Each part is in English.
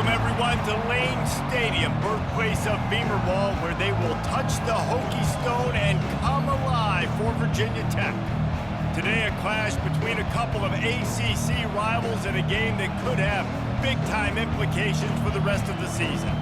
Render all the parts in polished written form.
Welcome, everyone, to Lane Stadium, birthplace of Beamer Ball, where they will touch the Hokie stone and come alive for Virginia Tech. Today, a clash between a couple of ACC rivals in a game that could have big-time implications for the rest of the season.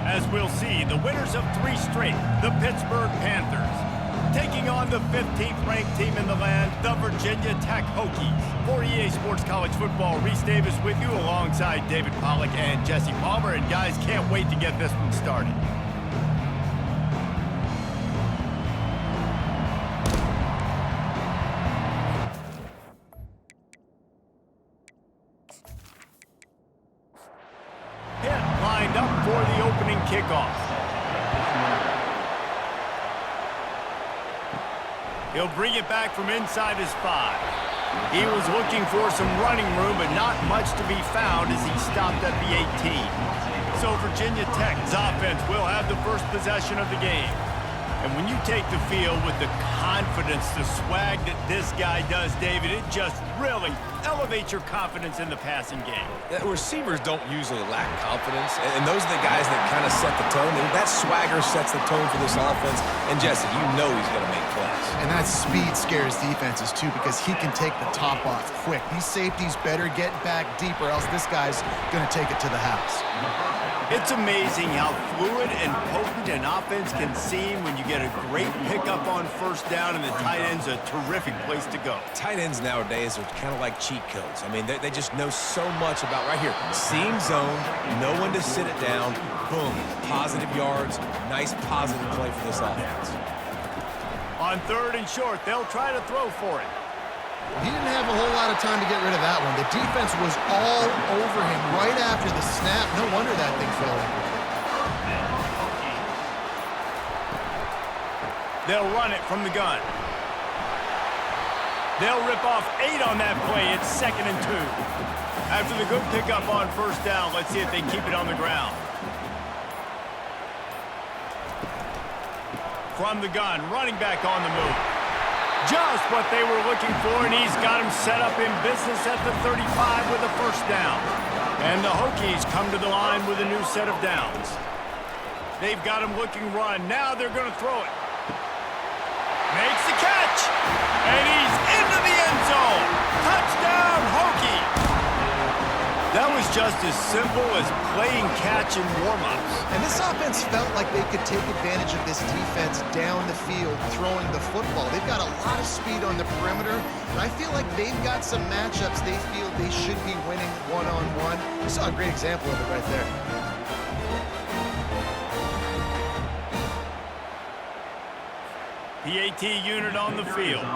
As we'll see, the winners of 3 straight, the Pittsburgh Panthers, taking on the 15th-ranked team in the land, the Virginia Tech Hokies. For EA Sports College Football, Reese Davis with you alongside David Pollack and Jesse Palmer. And guys, can't wait to get this one started. Pitt lined up for the opening kickoff. He'll bring it back from inside his 5. He was looking for some running room, but not much to be found as he stopped at the 18. So Virginia Tech's offense will have the first possession of the game. And when you take the field with the confidence, the swag that this guy does, David, it just really elevates your confidence in the passing game. Receivers don't usually lack confidence, and those are the guys that kind of set the tone. That swagger sets the tone for this offense. And Jesse, you know he's going to make plays. And that speed scares defenses, too, because he can take the top off quick. These safeties better get back deep, or else this guy's going to take it to the house. It's amazing how fluid and potent an offense can seem when you get a great pickup on first down, and the tight end's a terrific place to go. Tight ends nowadays are kind of like cheat codes. I mean, they just know so much about right here. Seeing zone, know when to sit it down, boom, positive yards, nice positive play for this offense. On 3rd and short, they'll try to throw for it. He didn't have a whole lot of time to get rid of that one. The defense was all over him right after the snap. No wonder that thing fell in. They'll run it from the gun. They'll rip off 8 on that play. It's 2nd and 2. After the good pickup on first down, let's see if they keep it on the ground. From the gun, running back on the move. Just what they were looking for, and he's got him set up in business at the 35 with a first down. And the Hokies come to the line with a new set of downs. They've got him looking run. Now they're going to throw it. Makes the catch. And he's into the end zone. Touchdown, Hokie. That was just as simple as playing catch in warm-ups. And this offense felt like they could take advantage of this defense down the field, throwing the football. They've got a lot of speed on the perimeter, and I feel like they've got some matchups they feel they should be winning one-on-one. You saw a great example of it right there. PAT unit on the field.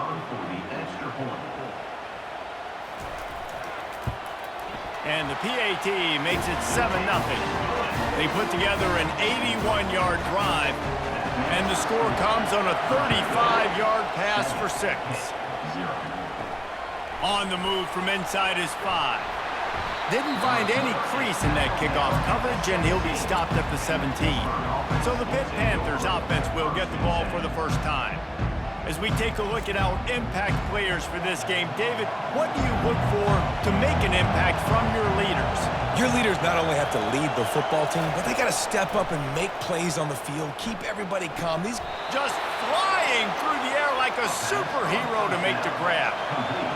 And the PAT makes it 7-0. They put together an 81-yard drive, and the score comes on a 35-yard pass for 6. On the move from inside his 5. Didn't find any crease in that kickoff coverage, and he'll be stopped at the 17. So the Pitt Panthers offense will get the ball for the first time. As we take a look at our impact players for this game, David, what do you look for to make an impact from your leaders? Your leaders not only have to lead the football team, but they got to step up and make plays on the field, keep everybody calm. These just flying through the air like a superhero to make the grab.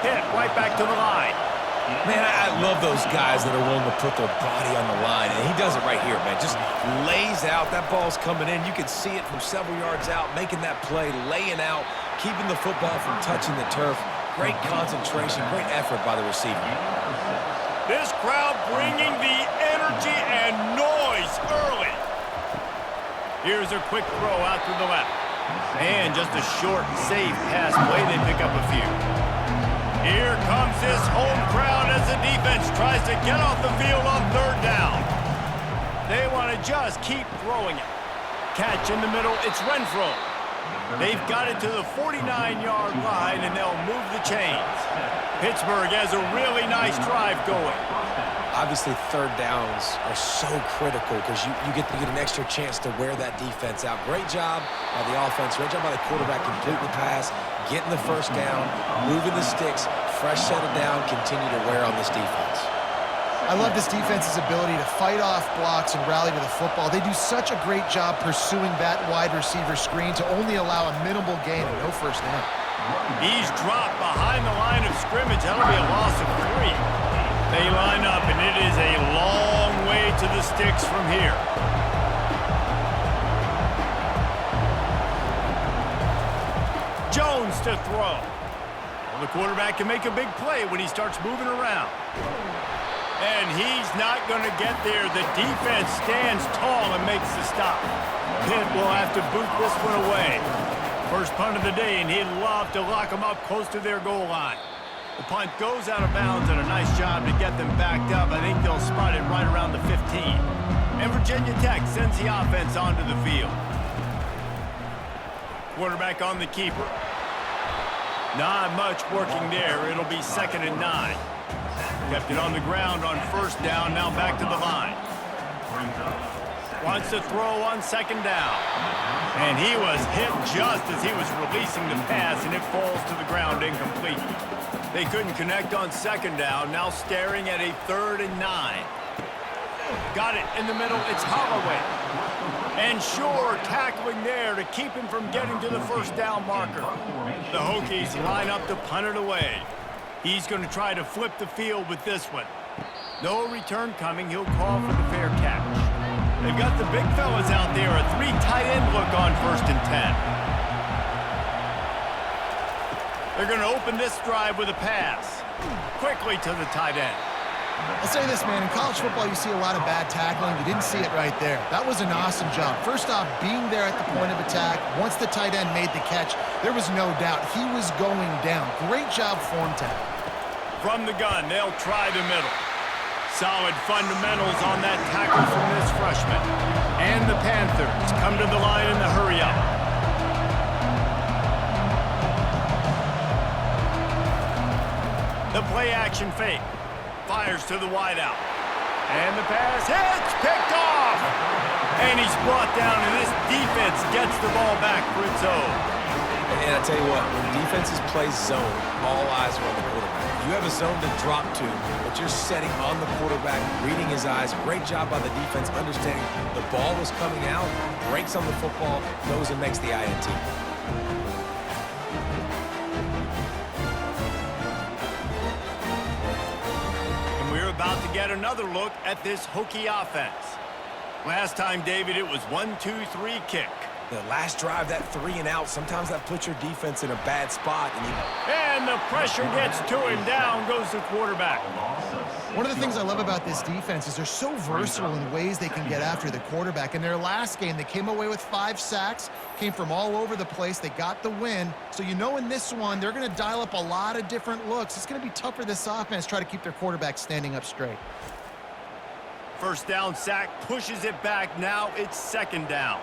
Hit right back to the line. Man, I love those guys that are willing to put their body on the line, and he does it right here, man. Just lays out. That ball's coming in. You can see it from several yards out, making that play, laying out, keeping the football from touching the turf. Great concentration, great effort by the receiver. This crowd bringing the energy and noise early. Here's a quick throw out to the left. And just a short, safe pass play. They pick up a few. Here comes this home crowd as the defense tries to get off the field on 3rd down. They want to just keep throwing it. Catch in the middle, it's Renfro. They've got it to the 49-yard line, and they'll move the chains. Pittsburgh has a really nice drive going. Obviously, 3rd downs are so critical because you get an extra chance to wear that defense out. Great job by the offense. Great job by the quarterback completing the pass, getting the first down, moving the sticks, fresh set of down, continue to wear on this defense. I love this defense's ability to fight off blocks and rally to the football. They do such a great job pursuing that wide receiver screen to only allow a minimal gain and no first down. He's dropped behind the line of scrimmage. That'll be a loss of 3. They line up, and it is a long way to the sticks from here. Jones to throw. Well, the quarterback can make a big play when he starts moving around. And he's not going to get there. The defense stands tall and makes the stop. Pitt will have to boot this one away. First punt of the day, and he'd love to lock them up close to their goal line. The punt goes out of bounds, and a nice job to get them backed up. I think they'll spot it right around the 15. And Virginia Tech sends the offense onto the field. Quarterback on the keeper. Not much working there. It'll be 2nd and 9. Kept it on the ground on first down, now back to the line. Wants to throw on 2nd down. And he was hit just as he was releasing the pass, and it falls to the ground incomplete. They couldn't connect on 2nd down, now staring at a 3rd and 9. Got it in the middle, it's Holloway. And Shore tackling there to keep him from getting to the first down marker. The Hokies line up to punt it away. He's going to try to flip the field with this one. No return coming. He'll call for the fair catch. They've got the big fellas out there. A 3 tight end look on 1st and 10. They're going to open this drive with a pass. Quickly to the tight end. I'll say this, man. In college football, you see a lot of bad tackling. You didn't see it right there. That was an awesome job. First off, being there at the point of attack. Once the tight end made the catch, there was no doubt he was going down. Great job form tackle. From the gun, they'll try the middle. Solid fundamentals on that tackle from this freshman. And the Panthers come to the line in the hurry-up. The play-action fake. Fires to the wideout. And the pass hits, picked off. And he's brought down, and this defense gets the ball back for its own. And I tell you what, when defenses play zone, all eyes are on the quarterback. You have a zone to drop to, but you're setting on the quarterback, reading his eyes. Great job by the defense, understanding the ball was coming out, breaks on the football, goes and makes the INT. About to get another look at this Hokie offense. Last time, David, it was 1-2-3 kick. The last drive, that 3 and out, sometimes that puts your defense in a bad spot. And the pressure gets to him. Down goes the quarterback. One of the things I love about this defense is they're so versatile in ways they can get after the quarterback. In their last game, they came away with 5 sacks, came from all over the place. They got the win. So you know in this one, they're going to dial up a lot of different looks. It's going to be tough for this offense to try to keep their quarterback standing up straight. First down sack pushes it back. Now it's 2nd down.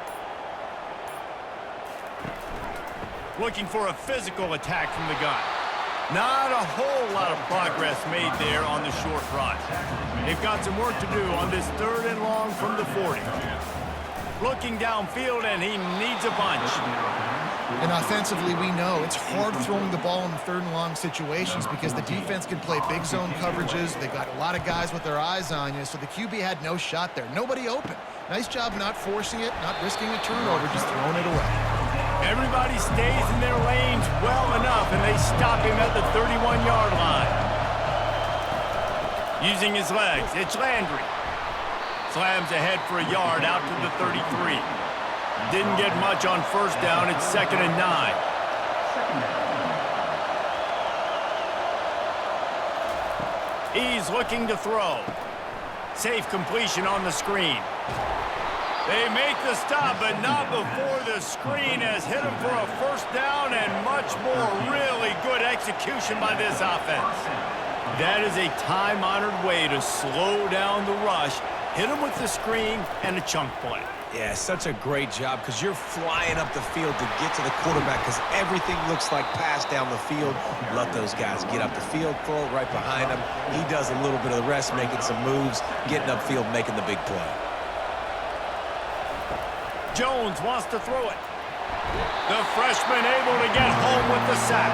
Looking for a physical attack from the gun. Not a whole lot of progress made there on the short run. They've got some work to do on this 3rd and long from the 40. Looking downfield, and he needs a bunch. And offensively, we know it's hard throwing the ball in the 3rd and long situations because the defense can play big zone coverages. They got a lot of guys with their eyes on you, so the QB had no shot there. Nobody open. Nice job not forcing it, not risking a turnover, just throwing it away. Everybody stays in their lanes well enough, and they stop him at the 31-yard line. Using his legs, it's Landry. Slams ahead for a yard out to the 33. Didn't get much on first down. It's 2nd and 9. He's looking to throw. Safe completion on the screen. They make the stop, but not before the screen has hit him for a first down and much more. Really good execution by this offense. That is a time-honored way to slow down the rush, hit him with the screen, and a chunk play. Yeah, such a great job because you're flying up the field to get to the quarterback because everything looks like pass down the field. Let those guys get up the field, throw it right behind him. He does a little bit of the rest, making some moves, getting upfield, making the big play. Jones wants to throw it. The freshman able to get home with the sack.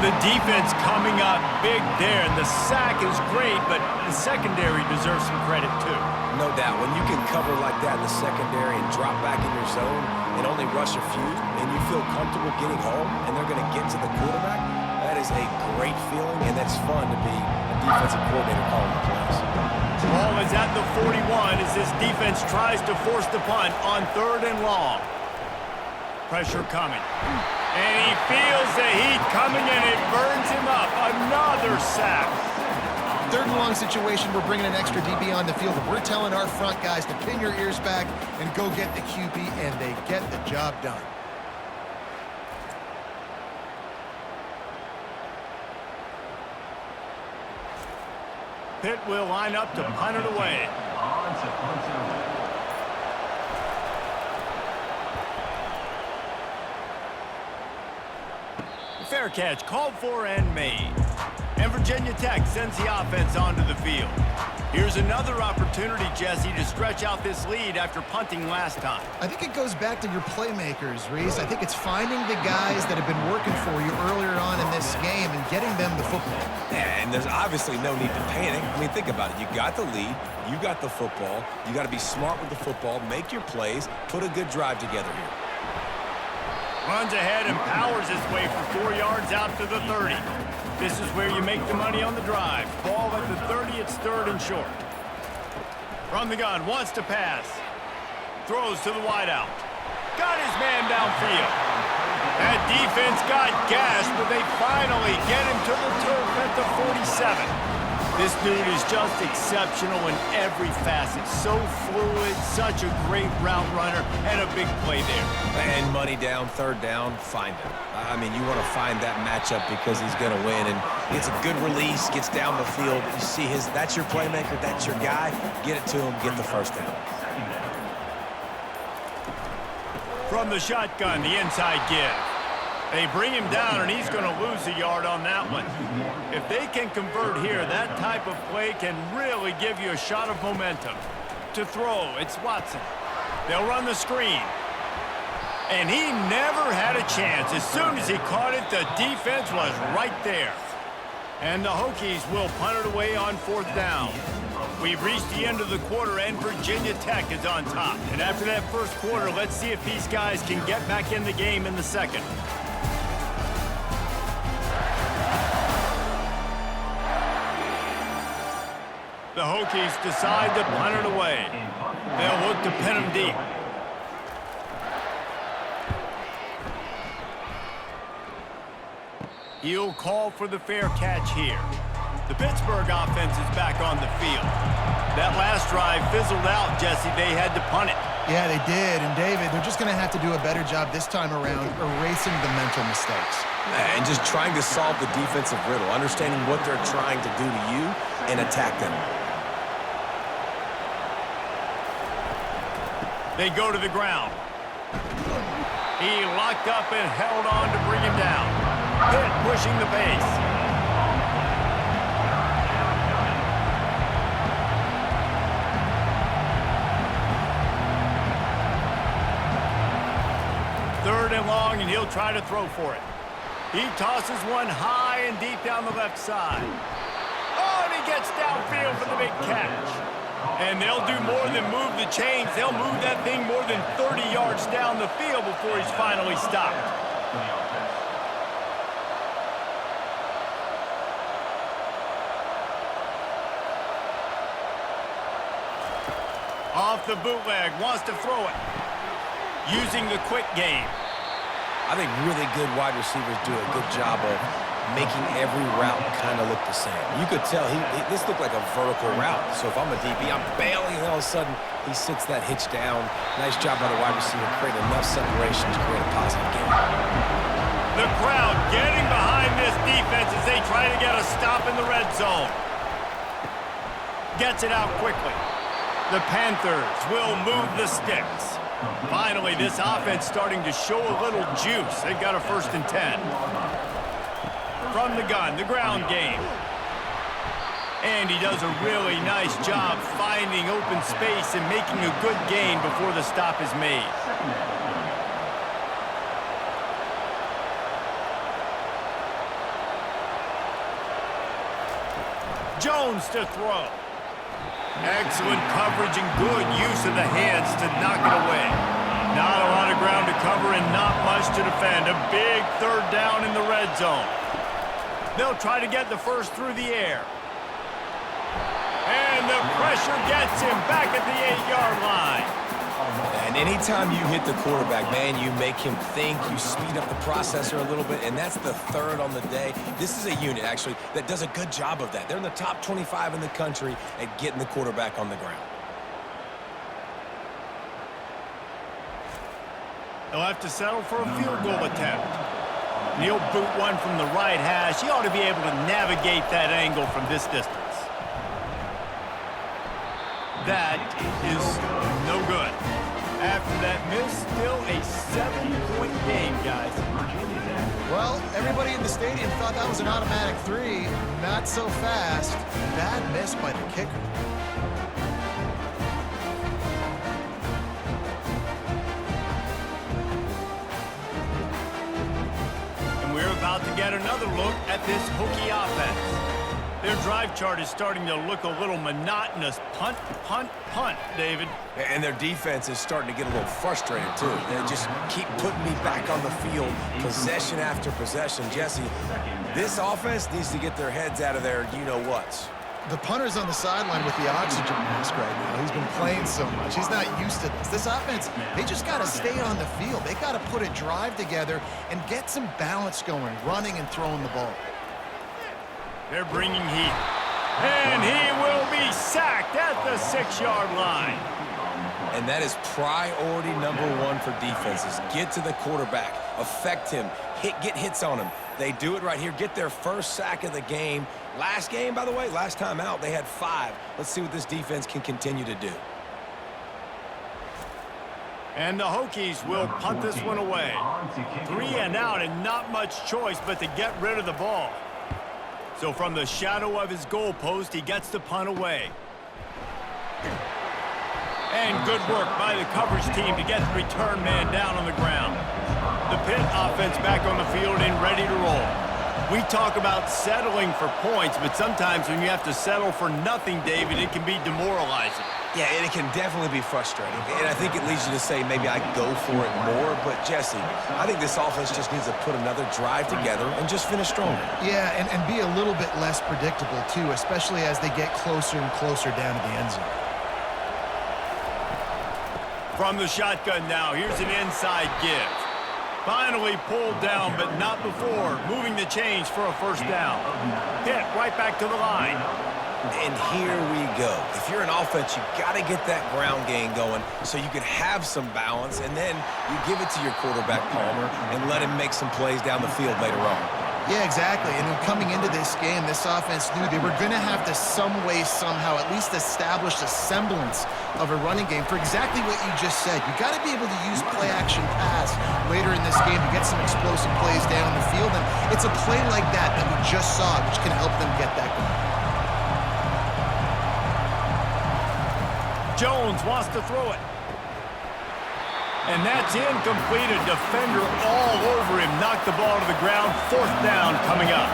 The defense coming up big there, and the sack is great, but the secondary deserves some credit too. No doubt. When you can cover like that in the secondary and drop back in your zone and only rush a few, and you feel comfortable getting home, and they're going to get to the quarterback, that is a great feeling, and that's fun to be a defensive coordinator calling the plays. Ball is at the 41 as this defense tries to force the punt on 3rd and long. Pressure coming. And he feels the heat coming, and it burns him up. Another sack. 3rd and long situation, we're bringing an extra DB on the field. We're telling our front guys to pin your ears back and go get the QB, and they get the job done. Pitt will line up to punt it away. Fair catch called for and made. And Virginia Tech sends the offense onto the field. Here's another opportunity, Jesse, to stretch out this lead after punting last time. I think it goes back to your playmakers, Reese. I think it's finding the guys that have been working for you earlier on in this game and getting them the football. Yeah, and there's obviously no need to panic. I mean, think about it. You got the lead. You got the football. You got to be smart with the football, make your plays, put a good drive together here. Runs ahead and powers his way for 4 yards out to the 30. This is where you make the money on the drive. Ball at the 30, it's 3rd and short. From the gun, wants to pass. Throws to the wideout. Got his man downfield. That defense got gashed, but they finally get him to the turf at the 47. This dude is just exceptional in every facet. So fluid, such a great route runner, and a big play there. And money down, 3rd down, find him. I mean, you want to find that matchup because he's going to win, and gets a good release, gets down the field. You see that's your playmaker, that's your guy. Get it to him, get the 1st down. From the shotgun, the inside give. They bring him down, and he's going to lose a yard on that one. If they can convert here, that type of play can really give you a shot of momentum. To throw, it's Watson. They'll run the screen. And he never had a chance. As soon as he caught it, the defense was right there. And the Hokies will punt it away on 4th down. We've reached the end of the quarter, and Virginia Tech is on top. And after that first quarter, let's see if these guys can get back in the game in the second. The Hokies decide to punt it away. They'll look to pin him deep. He'll call for the fair catch here. The Pittsburgh offense is back on the field. That last drive fizzled out, Jesse. They had to punt it. Yeah, they did. And, David, they're just going to have to do a better job this time around erasing the mental mistakes. And just trying to solve the defensive riddle, understanding what they're trying to do to you and attack them. They go to the ground. He locked up and held on to bring him down. Pitt pushing the pace. Third and long, and he'll try to throw for it. He tosses one high and deep down the left side. Oh, and he gets downfield for the big catch. And they'll do more than move the chains. They'll move that thing more than 30 yards down the field before he's finally stopped. Off the bootleg, wants to throw it. Using the quick game. I think really good wide receivers do a good job of making every route kind of look the same. You could tell this looked like a vertical route. So if I'm a DB, I'm bailing, and all of a sudden he sits that hitch down. Nice job by the wide receiver, creating enough separation to create a positive game. The crowd getting behind this defense as they try to get a stop in the red zone. Gets it out quickly. The Panthers will move the sticks. Finally, this offense starting to show a little juice. They've got a 1st and 10. From the gun, the ground game. And he does a really nice job finding open space and making a good gain before the stop is made. Jones to throw. Excellent coverage and good use of the hands to knock it away. Not a lot of ground to cover and not much to defend. A big third down in the red zone. They'll try to get the first through the air. And the pressure gets him back at the 8-yard line. And anytime you hit the quarterback, man, you make him think, you speed up the processor a little bit, and that's the third on the day. This is a unit, actually, that does a good job of that. They're in the top 25 in the country at getting the quarterback on the ground. They'll have to settle for a field goal attempt. He'll boot one from the right hash. He ought to be able to navigate that angle from this distance. That is no good. After that miss, still a 7-point game, guys. Well, everybody in the stadium thought that was an automatic 3. Not so fast. Bad miss by the kicker. And we're about to get another look at this Hokie offense. Their drive chart is starting to look a little monotonous. Punt, punt, punt, David. And their defense is starting to get a little frustrated, too. They just keep putting me back on the field, possession after possession. Jesse, this offense needs to get their heads out of their you-know-whats. The punter's on the sideline with the oxygen mask right now. He's been playing so much. He's not used to this. This offense, they just got to stay on the field. They got to put a drive together and get some balance going, running and throwing the ball. They're bringing heat. And he will be sacked at the 6-yard line. And that is priority number 1 for defenses. Get to the quarterback, affect him, get hits on him. They do it right here, get their first sack of the game. Last game, by the way, last time out, they had 5. Let's see what this defense can continue to do. And the Hokies will punt this one away. 3 and out and not much choice but to get rid of the ball. So from the shadow of his goalpost, he gets the punt away. And good work by the coverage team to get the return man down on the ground. The Pitt offense back on the field and ready to roll. We talk about settling for points, but sometimes when you have to settle for nothing, David, it can be demoralizing. Yeah, and it can definitely be frustrating. And I think it leads you to say maybe I go for it more. But, Jesse, I think this offense just needs to put another drive together and just finish stronger. Yeah, and be a little bit less predictable, too, especially as they get closer and closer down to the end zone. From the shotgun now, here's an inside give. Finally pulled down, but not before. Moving the chains for a first down. Pitt right back to the line. And here we go. If you're an offense, you got to get that ground game going so you can have some balance, and then you give it to your quarterback, Palmer, and let him make some plays down the field later on. Yeah, exactly. And then coming into this game, this offense knew they were going to have to some way, somehow, at least establish a semblance of a running game for exactly what you just said. You got to be able to use play-action pass later in this game to get some explosive plays down the field. And it's a play like that we just saw, which can help them get that going. Jones wants to throw it. And that's incomplete. A defender all over him. Knocked the ball to the ground. 4th down coming up.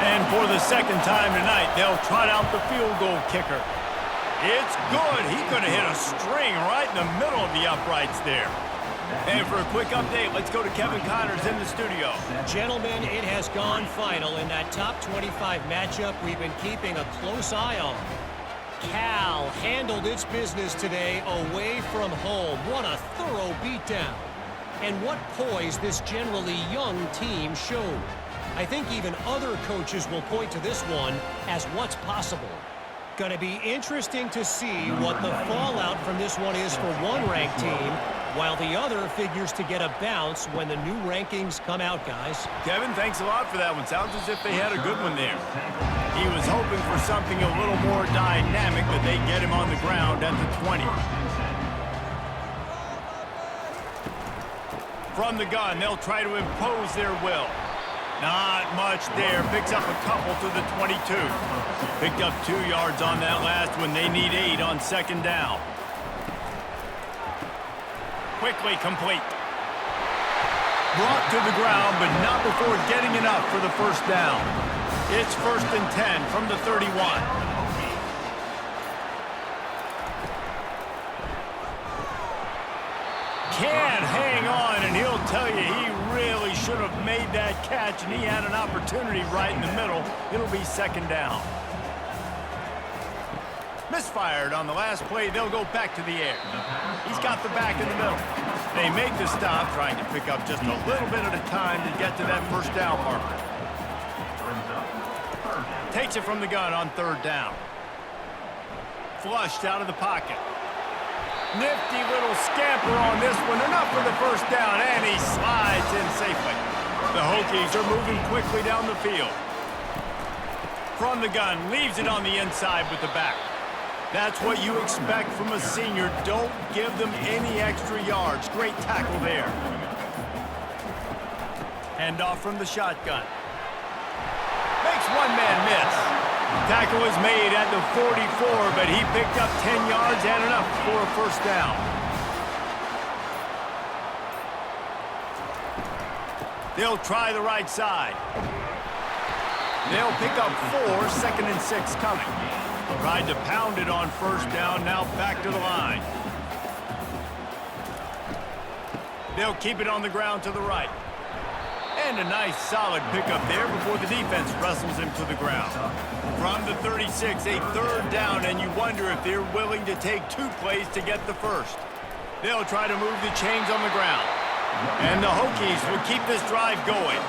And for the second time tonight, they'll trot out the field goal kicker. It's good. He could have hit a string right in the middle of the uprights there. And for a quick update, let's go to Kevin Connors in the studio. Gentlemen, it has gone final in that top 25 matchup we've been keeping a close eye on. Cal handled its business today away from home. What a thorough beatdown. And what poise this generally young team showed. I think even other coaches will point to this one as what's possible. Going to be interesting to see what the fallout from this one is for one ranked team, while the other figures to get a bounce when the new rankings come out, guys. Kevin, thanks a lot for that one. Sounds as if they had a good one there. He was hoping for something a little more dynamic, but they get him on the ground at the 20. From the gun, they'll try to impose their will. Not much there. Picks up a couple to the 22. Picked up 2 yards on that last one. They need 8 on 2nd down. Quickly complete. Brought to the ground, but not before getting enough for the 1st down. It's 1st and 10 from the 31. Can't hang on, and he'll tell you he really should have made that catch, and he had an opportunity right in the middle. It'll be 2nd down. Misfired on the last play. They'll go back to the air. He's got the back in the middle. They make the stop, trying to pick up just a little bit at a time to get to that 1st down marker. Takes it from the gun on 3rd down. Flushed out of the pocket. Nifty little scamper on this one. Enough for the 1st down, and he slides in safely. The Hokies are moving quickly down the field. From the gun, leaves it on the inside with the back. That's what you expect from a senior. Don't give them any extra yards. Great tackle there. Handoff from the shotgun. Makes one man miss. Tackle was made at the 44, but he picked up 10 yards and enough for a 1st down. They'll try the right side. They'll pick up 4, 2nd and 6 coming. Tried to pound it on 1st down, now back to the line. They'll keep it on the ground to the right. And a nice solid pickup there before the defense wrestles him to the ground. From the 36, a 3rd down, and you wonder if they're willing to take 2 plays to get the 1st. They'll try to move the chains on the ground. And the Hokies will keep this drive going.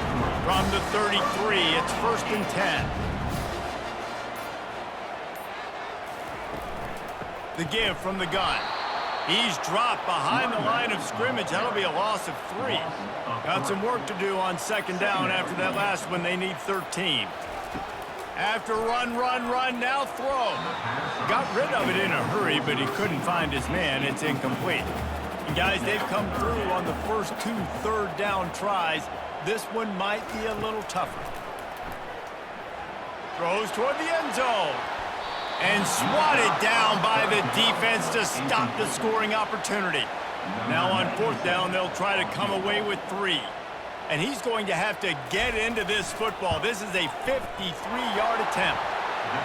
From the 33, it's 1st and 10. The give from the gun. He's dropped behind the line of scrimmage. That'll be a loss of 3. Got some work to do on 2nd down after that last one. They need 13. After run, now throw. Got rid of it in a hurry, but he couldn't find his man. It's incomplete. And guys, they've come through on the first 2 3rd down tries. This one might be a little tougher. Throws toward the end zone. And swatted down by the defense to stop the scoring opportunity. Now on 4th down, they'll try to come away with 3. And he's going to have to get into this football. This is a 53-yard attempt.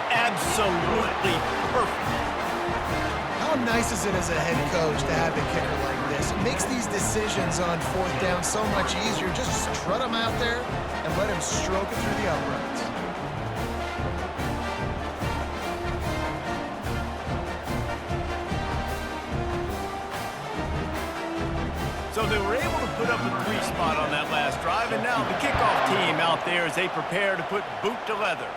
Absolutely perfect. How nice is it as a head coach to have a kicker like this? It makes these decisions on 4th down so much easier. Just strut him out there and let him stroke it through the uprights. So they were able to put up a 3 spot on that last drive, and now the kickoff team out there as they prepare to put boot to leather.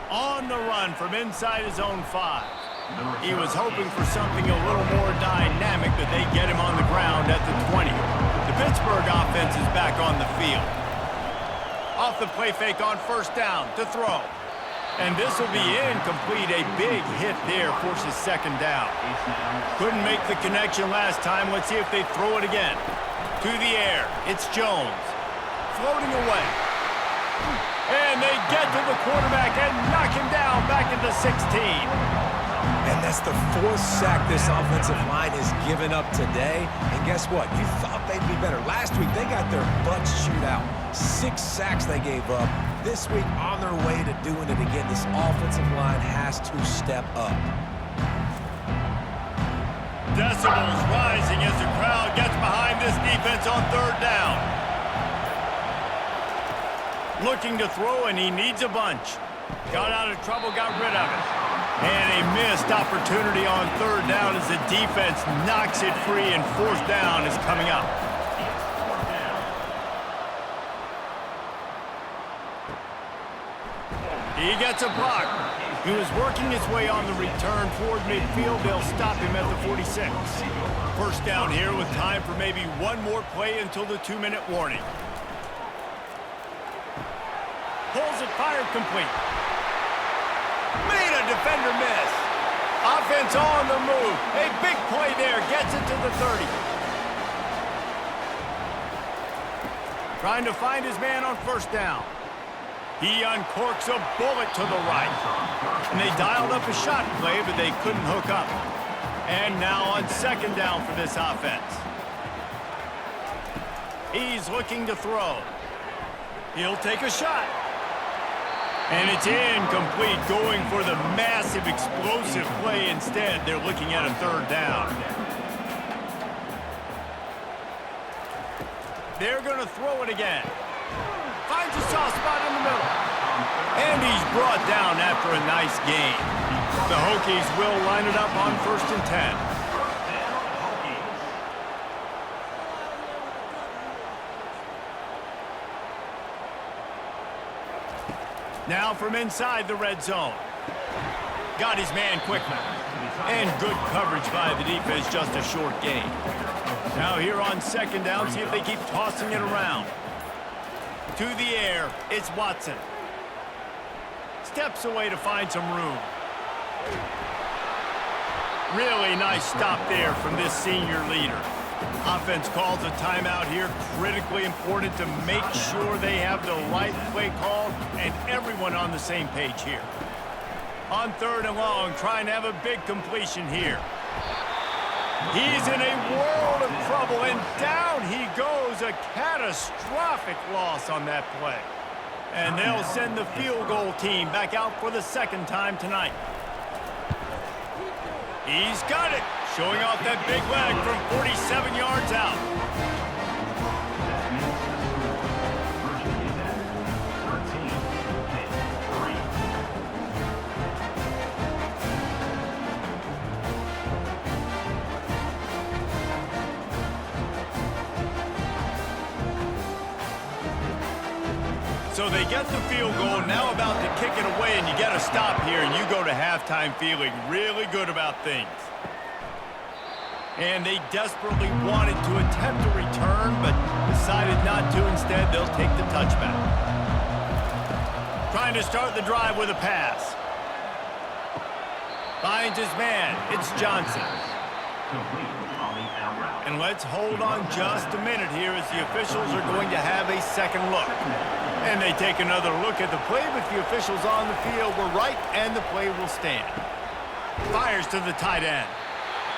On the run from inside his own 5. He was hoping for something a little more dynamic, but they get him on the ground at the 20. The Pittsburgh offense is back on the field. Off the play fake on 1st down to throw. And this will be incomplete. A big hit there forces 2nd down. Couldn't make the connection last time. Let's see if they throw it again. To the air. It's Jones. Floating away. And they get to the quarterback and knock him down back at the 16. And that's the 4th sack this offensive line has given up today. And guess what? You thought they'd be better. Last week, they got their butts chewed out. 6 sacks they gave up. This week, on their way to doing it again, this offensive line has to step up. Decibels rising as the crowd gets behind this defense on 3rd down. Looking to throw, and he needs a bunch. Got out of trouble, got rid of it. And a missed opportunity on 3rd down as the defense knocks it free, and 4th down is coming up. He gets a block. He was working his way on the return toward midfield. They'll stop him at the 46. 1st down here with time for maybe one more play until the 2-minute warning. Pulls it, fired complete. Made a defender miss. Offense on the move. A big play there. Gets it to the 30. Trying to find his man on 1st down. He uncorks a bullet to the right. And they dialed up a shot play, but they couldn't hook up. And now on 2nd down for this offense. He's looking to throw. He'll take a shot. And it's incomplete, going for the massive explosive play instead. They're looking at a third down. They're going to throw it again. Finds a soft spot in the middle. And he's brought down after a nice gain. The Hokies will line it up on 1st and 10. Now from inside the red zone. Got his man quickly. And good coverage by the defense, just a short gain. Now here on 2nd down, see if they keep tossing it around. To the air, it's Watson. Steps away to find some room. Really nice stop there from this senior leader. Offense calls a timeout here. Critically important to make sure they have the right play called and everyone on the same page here. On 3rd and long, trying to have a big completion here. He's in a world of trouble, and down he goes. A catastrophic loss on that play. And they'll send the field goal team back out for the 2nd time tonight. He's got it. Showing off that big leg from 47 yards out. So they get the field goal, now about to kick it away, and you get a stop here, and you go to halftime feeling really good about things. And they desperately wanted to attempt a return, but decided not to. Instead, they'll take the touchback. Trying to start the drive with a pass. Finds his man. It's Johnson. And let's hold on just a minute here as the officials are going to have a second look. And they take another look at the play, but the officials on the field were right, and the play will stand. Fires to the tight end.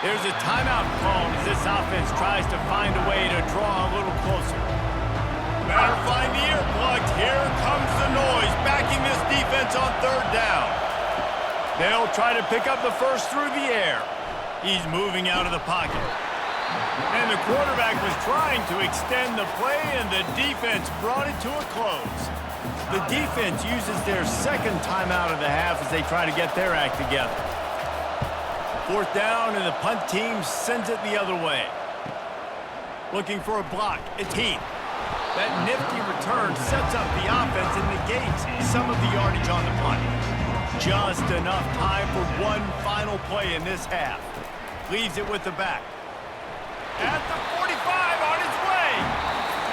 There's a timeout called as this offense tries to find a way to draw a little closer. Better find the earplugs. Here comes the noise, backing this defense on 3rd down. They'll try to pick up the first through the air. He's moving out of the pocket. And the quarterback was trying to extend the play, and the defense brought it to a close. The defense uses their 2nd timeout of the half as they try to get their act together. 4th down, and the punt team sends it the other way. Looking for a block. It's Heath. That nifty return sets up the offense and negates some of the yardage on the punt. Just enough time for one final play in this half. Leaves it with the back. At the 45, on his way.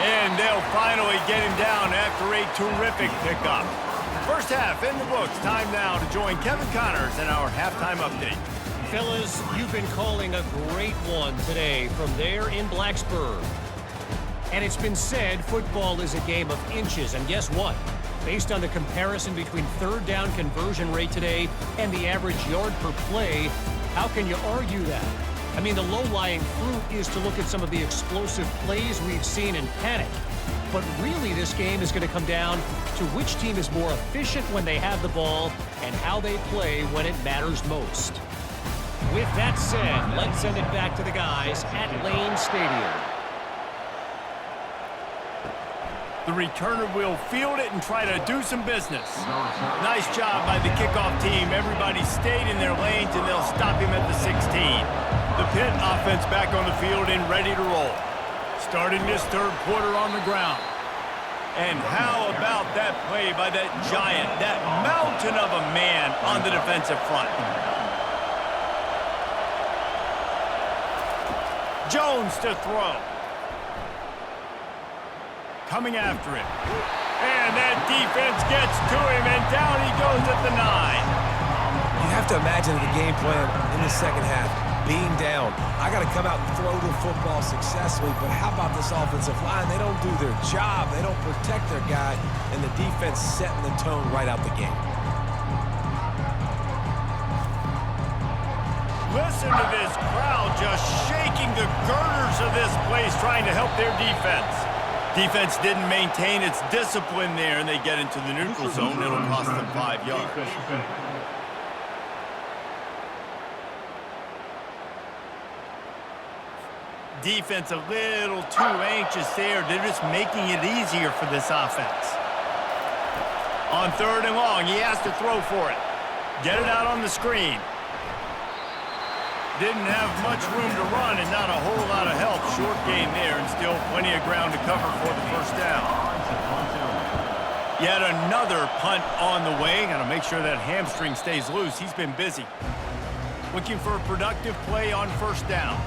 And they'll finally get him down after a terrific pickup. First half in the books. Time now to join Kevin Connors in our halftime update. Fellas, you've been calling a great one today from there in Blacksburg. And it's been said football is a game of inches. And guess what? Based on the comparison between 3rd down conversion rate today and the average yard per play, how can you argue that? I mean, the low-lying fruit is to look at some of the explosive plays we've seen in panic. But really, this game is going to come down to which team is more efficient when they have the ball and how they play when it matters most. With that said, let's send it back to the guys at Lane Stadium. The returner will field it and try to do some business. Nice job by the kickoff team. Everybody stayed in their lanes, and they'll stop him at the 16. The Pitt offense back on the field and ready to roll. Starting this 3rd quarter on the ground. And how about that play by that giant, that mountain of a man on the defensive front? Jones to throw. Coming after him. And that defense gets to him, and down he goes at the 9. You have to imagine the game plan in the 2nd half. Being down, I got to come out and throw the football successfully, but how about this offensive line? They don't do their job. They don't protect their guy, and the defense setting the tone right out the game. Listen to this crowd just shaking the girders of this place, trying to help their defense. Defense didn't maintain its discipline there, and they get into the neutral zone. It'll cost them 5 yards. Defense a little too anxious there. They're just making it easier for this offense. On 3rd and long, he has to throw for it. Get it out on the screen. Didn't have much room to run and not a whole lot of help. Short gain there and still plenty of ground to cover for the first down. Yet another punt on the way. Got to make sure that hamstring stays loose. He's been busy. Looking for a productive play on 1st down.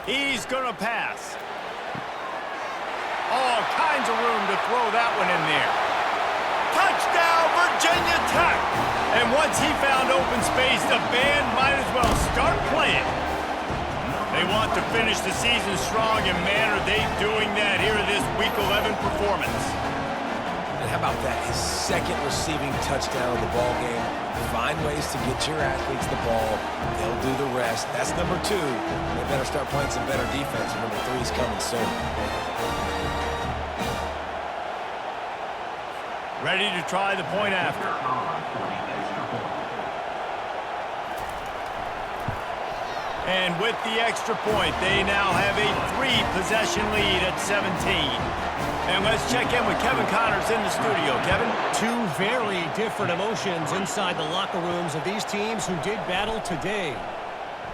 He's going to pass. All kinds of room to throw that one in there. Touchdown, Virginia Tech! And once he found open space, the band might as well start playing. They want to finish the season strong, and man, are they doing that here in this Week 11 performance. And how about that? His 2nd receiving touchdown of the ball game. Find ways to get your athletes the ball. They'll do the rest. That's number 2. They better start playing some better defense. And number 3 is coming soon. Ready to try the point after. And with the extra point, they now have a 3-possession lead at 17. And let's check in with Kevin Connors in the studio. Kevin? 2 very different emotions inside the locker rooms of these teams who did battle today.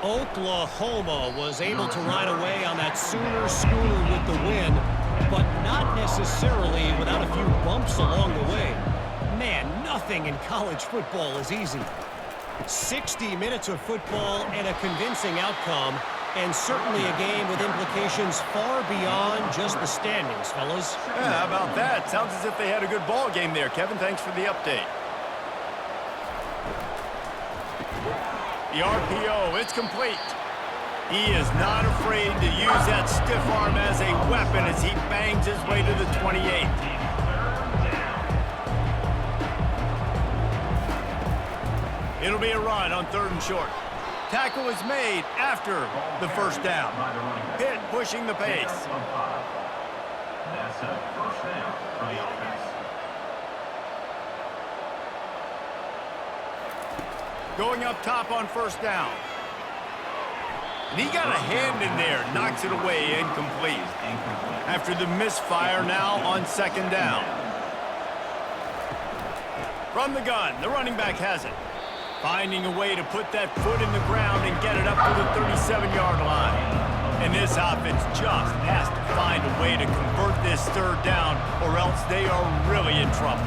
Oklahoma was able to ride away on that Sooner schooner with the win, but not necessarily without a few bumps along the way. Man, nothing in college football is easy. 60 minutes of football and a convincing outcome, and certainly a game with implications far beyond just the standings, fellas. Yeah, how about that? Sounds as if they had a good ball game there. Kevin, thanks for the update. The RPO, it's complete. He is not afraid to use that stiff arm as a weapon as he bangs his way to the 28. It'll be a run on 3rd and short. Tackle is made after the 1st down. Pitt pushing the pace. That's a 1st down for the offense. Going up top on 1st down. And he got a hand in there, knocks it away, incomplete. After the misfire, now on 2nd down. From the gun, the running back has it. Finding a way to put that foot in the ground and get it up to the 37-yard line. And this offense just has to find a way to convert this 3rd down, or else they are really in trouble.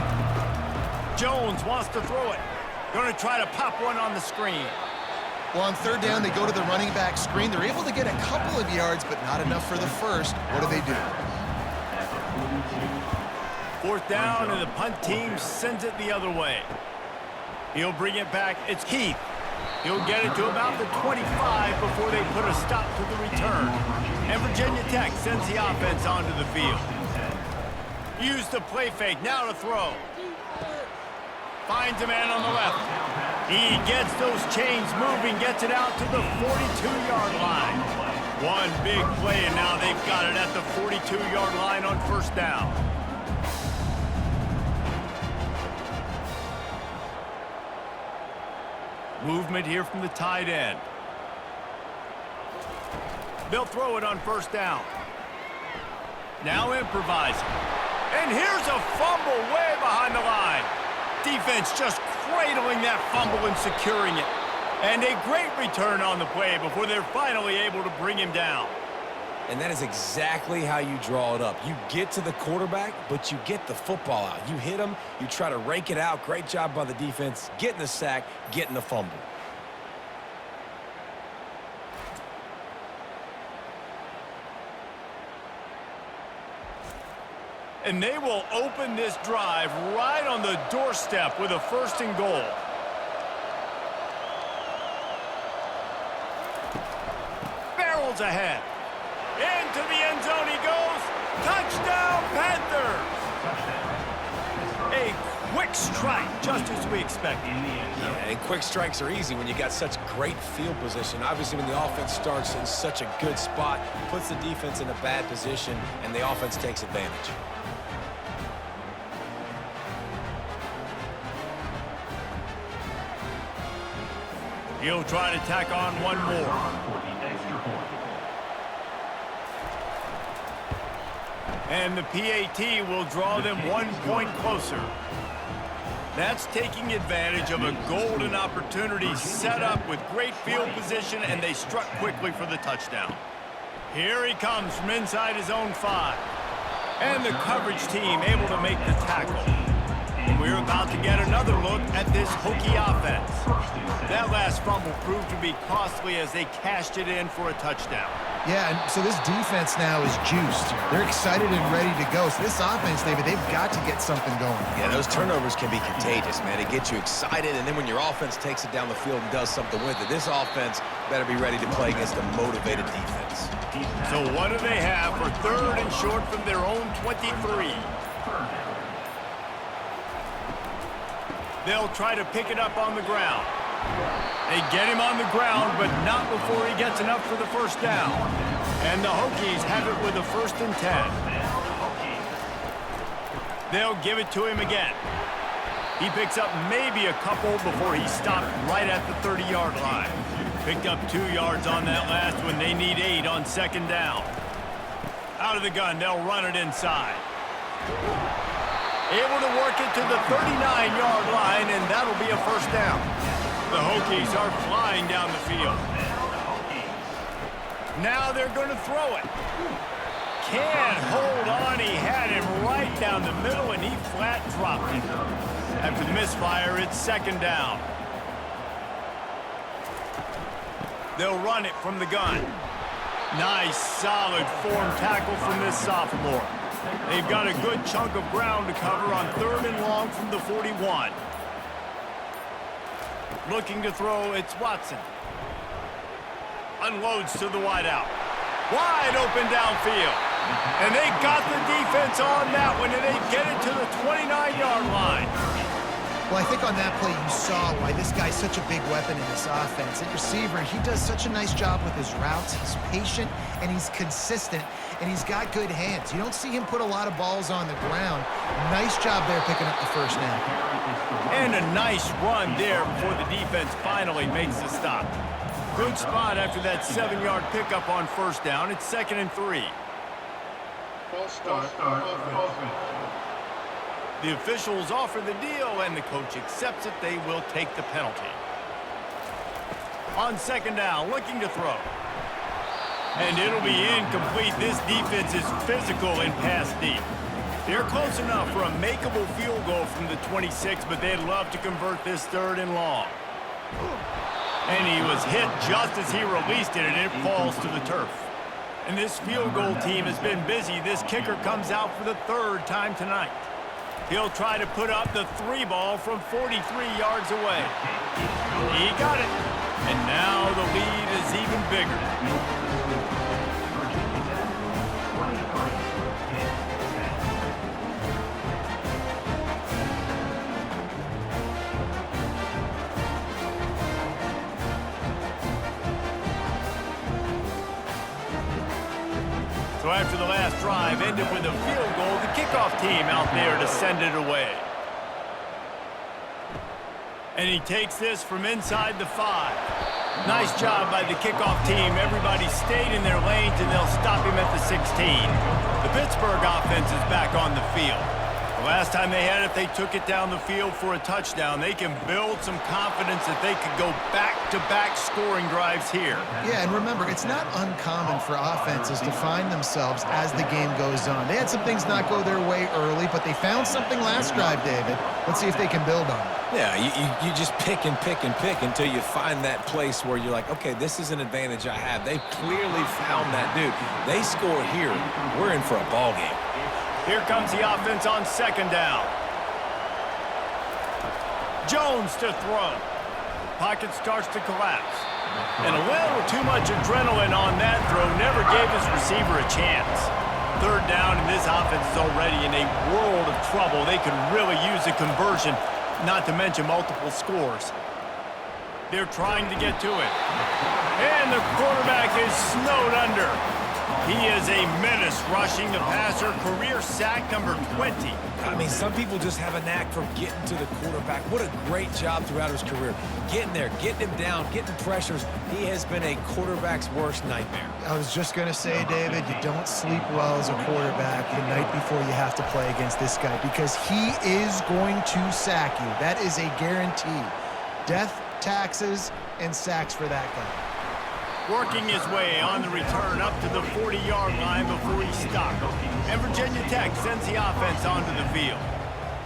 Jones wants to throw it. Going to try to pop one on the screen. Well, on 3rd down, they go to the running back screen. They're able to get a couple of yards, but not enough for the 1st. What do they do? 4th down, and the punt team sends it the other way. He'll bring it back. It's Heath. He'll get it to about the 25 before they put a stop to the return. And Virginia Tech sends the offense onto the field. Use the play fake. Now to throw. Finds a man on the left. He gets those chains moving, gets it out to the 42-yard line. One big play, and now they've got it at the 42-yard line on 1st down. Movement here from the tight end. They'll throw it on 1st down. Now improvising. And here's a fumble way behind the line. Defense just cradling that fumble and securing it. And a great return on the play before they're finally able to bring him down. And that is exactly how you draw it up. You get to the quarterback, but you get the football out. You hit him, you try to rake it out. Great job by the defense, getting the sack, getting the fumble. And they will open this drive right on the doorstep with a 1st and goal. Barrels ahead. Into the end zone he goes. Touchdown, Panthers! A quick strike, just as we expected. Yeah, and quick strikes are easy when you got such great field position. Obviously, when the offense starts in such a good spot, puts the defense in a bad position, and the offense takes advantage. He'll try to tack on one more. And the PAT will draw them 1 point closer. That's taking advantage of a golden opportunity set up with great field position, and they struck quickly for the touchdown. Here he comes from inside his own 5. And the coverage team able to make the tackle. And we're about to get another look at this Hokie offense. That last fumble proved to be costly as they cashed it in for a touchdown. Yeah, and so this defense now is juiced. They're excited and ready to go. So this offense, David, they've got to get something going. Yeah, those turnovers can be contagious, man. It gets you excited, and then when your offense takes it down the field and does something with it, this offense better be ready to play against a motivated defense. So what do they have for 3rd and short from their own 23? They'll try to pick it up on the ground. They get him on the ground, but not before he gets enough for the first down. And the Hokies have it with a 1st and 10. They'll give it to him again. He picks up maybe a couple before he stopped right at the 30-yard line. Picked up 2 yards on that last one. They need 8 on 2nd down. Out of the gun, they'll run it inside. Able to work it to the 39-yard line, and that'll be a 1st down. The Hokies are flying down the field. Now they're going to throw it. Can't hold on. He had him right down the middle, and he flat dropped it. After the misfire, it's 2nd down. They'll run it from the gun. Nice, solid form tackle from this sophomore. They've got a good chunk of ground to cover on 3rd and long from the 41. Looking to throw, it's Watson. Unloads to the wideout. Wide open downfield. And they got the defense on that one, and they get it to the 29-yard line. Well, I think on that play you saw why this guy's such a big weapon in this offense. At receiver, he does such a nice job with his routes. He's patient, and he's consistent, and he's got good hands. You don't see him put a lot of balls on the ground. Nice job there picking up the 1st down. And a nice run there before the defense finally makes the stop. Good spot after that 7-yard pickup on 1st down. It's 2nd and 3. False start. Offense. The officials offer the deal, and the coach accepts it. They will take the penalty. On 2nd down, looking to throw. And it'll be incomplete. This defense is physical and pass deep. They're close enough for a makeable field goal from the 26, but they'd love to convert this 3rd and long. And he was hit just as he released it, and it falls to the turf. And this field goal team has been busy. This kicker comes out for the 3rd time tonight. He'll try to put up the 3 ball from 43 yards away. He got it. And now the lead is even bigger. So after the last drive ended with a field goal, the kickoff team out there to send it away. And he takes this from inside the 5. Nice job by the kickoff team. Everybody stayed in their lanes, and they'll stop him at the 16. The Pittsburgh offense is back on the field. The last time they had it, they took it down the field for a touchdown. They can build some confidence that they could go back-to-back scoring drives here. Yeah, and remember, it's not uncommon for offenses to find themselves as the game goes on. They had some things not go their way early, but they found something last drive, David. Let's see if they can build on it. Yeah, you just pick and pick and pick until you find that place where you're like, okay, this is an advantage I have. They clearly found that dude. They score here, we're in for a ball game. Here comes the offense on 2nd down. Jones to throw. Pocket starts to collapse. And a little too much adrenaline on that throw never gave his receiver a chance. 3rd down, and this offense is already in a world of trouble. They could really use a conversion, not to mention multiple scores. They're trying to get to it. And the quarterback is snowed under. He is a menace rushing the passer. Career sack number 20. I mean, some people just have a knack for getting to the quarterback. What a great job throughout his career. Getting there, getting him down, getting pressures. He has been a quarterback's worst nightmare. I was just going to say, David, you don't sleep well as a quarterback the night before you have to play against this guy because he is going to sack you. That is a guarantee. Death, taxes, and sacks for that guy. Working his way on the return up to the 40-yard line before he stopped. And Virginia Tech sends the offense onto the field.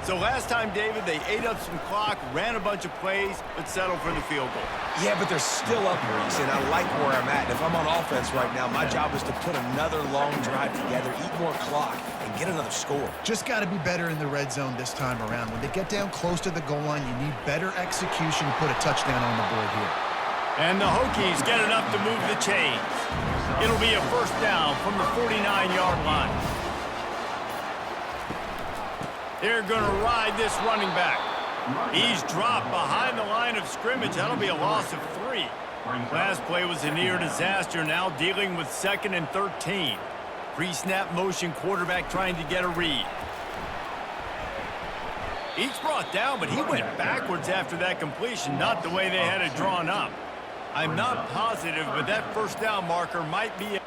So last time, David, they ate up some clock, ran a bunch of plays, but settled for the field goal. Yeah, but they're still up, Reese, and I like where I'm at. And if I'm on offense right now, my job is to put another long drive together, eat more clock, and get another score. Just got to be better in the red zone this time around. When they get down close to the goal line, you need better execution to put a touchdown on the board here. And the Hokies get enough to move the chains. It'll be a first down from the 49-yard line. They're going to ride this running back. He's dropped behind the line of scrimmage. That'll be a loss of 3. Last play was a near disaster. Now dealing with 2nd and 13. Pre-snap motion quarterback trying to get a read. He's brought down, but he went backwards after that completion, not the way they had it drawn up. I'm not positive, but that first down marker might be...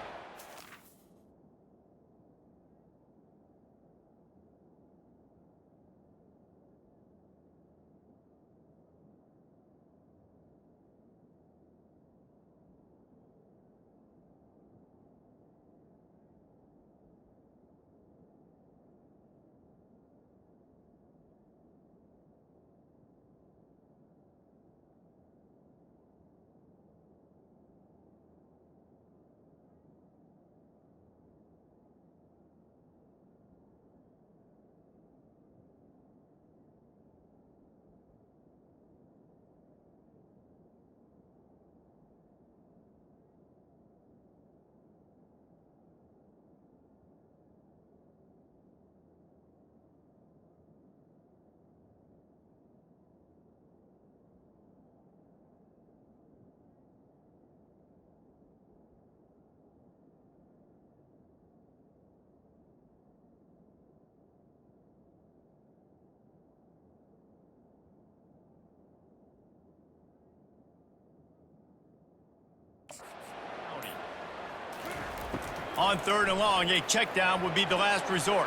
On 3rd and long, a check down would be the last resort.